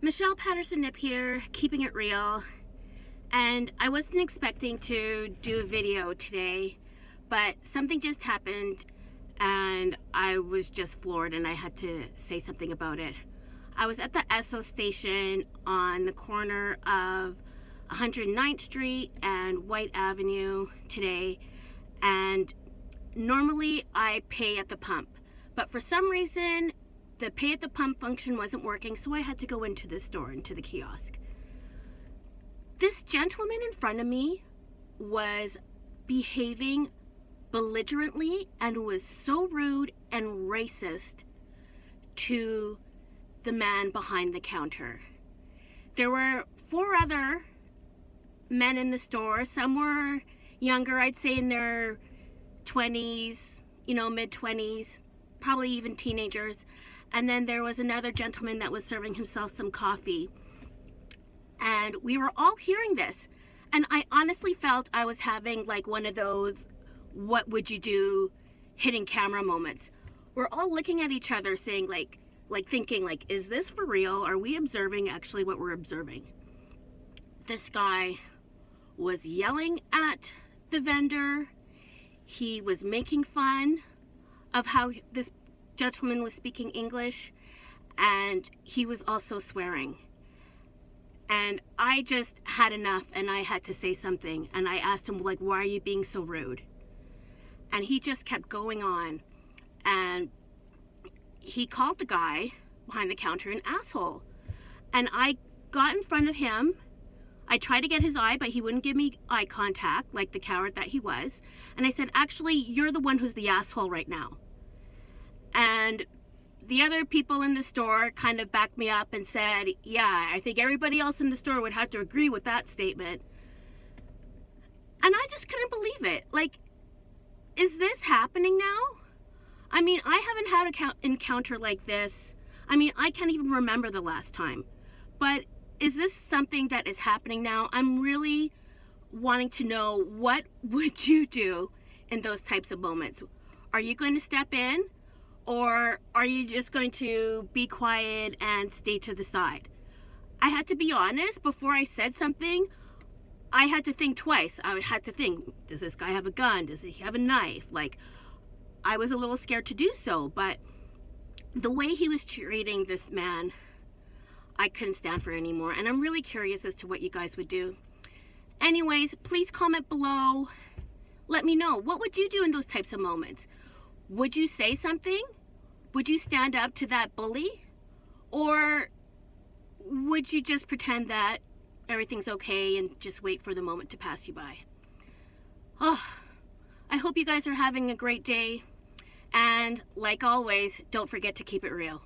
Michelle Patterson-Nip here, keeping it real. And I wasn't expecting to do a video today, but something just happened and I was just floored and I had to say something about it. I was at the Esso station on the corner of 109th Street and White Avenue today, and normally I pay at the pump, but for some reason the pay at the pump function wasn't working, so I had to go into the store, into the kiosk. This gentleman in front of me was behaving belligerently and was so rude and racist to the man behind the counter. There were 4 other men in the store. Some were younger, I'd say in their 20s, mid-20s, probably even teenagers. And then there was another gentleman that was serving himself some coffee. And we were all hearing this. And I honestly felt I was having like one of those what would you do hidden camera moments. We're all looking at each other saying thinking is this for real? Are we observing actually what we're observing? This guy was yelling at the vendor. He was making fun of how this gentleman was speaking English, and he was also swearing. And I just had enough and I had to say something, and I asked him, why are you being so rude? And he just kept going on, and he called the guy behind the counter an asshole. And I got in front of him. I tried to get his eye, but he wouldn't give me eye contact like the coward that he was. And I said, actually, you're the one who's the asshole right now. And the other people in the store kind of backed me up and said, yeah, I think everybody else in the store would have to agree with that statement. And I just couldn't believe it. Is this happening now? I mean, I haven't had an encounter like this. I mean, I can't even remember the last time. But is this something that is happening now? I'm really wanting to know, what would you do in those types of moments? Are you going to step in? Or are you just going to be quiet and stay to the side? I had to be honest, before I said something, I had to think twice. I had to think, does this guy have a gun? Does he have a knife? I was a little scared to do so, but the way he was treating this man, I couldn't stand for it anymore. And I'm really curious as to what you guys would do. Anyways, please comment below. Let me know, what would you do in those types of moments? Would you say something? Would you stand up to that bully? Or would you just pretend that everything's okay and just wait for the moment to pass you by? Oh, I hope you guys are having a great day. And like always, don't forget to keep it real.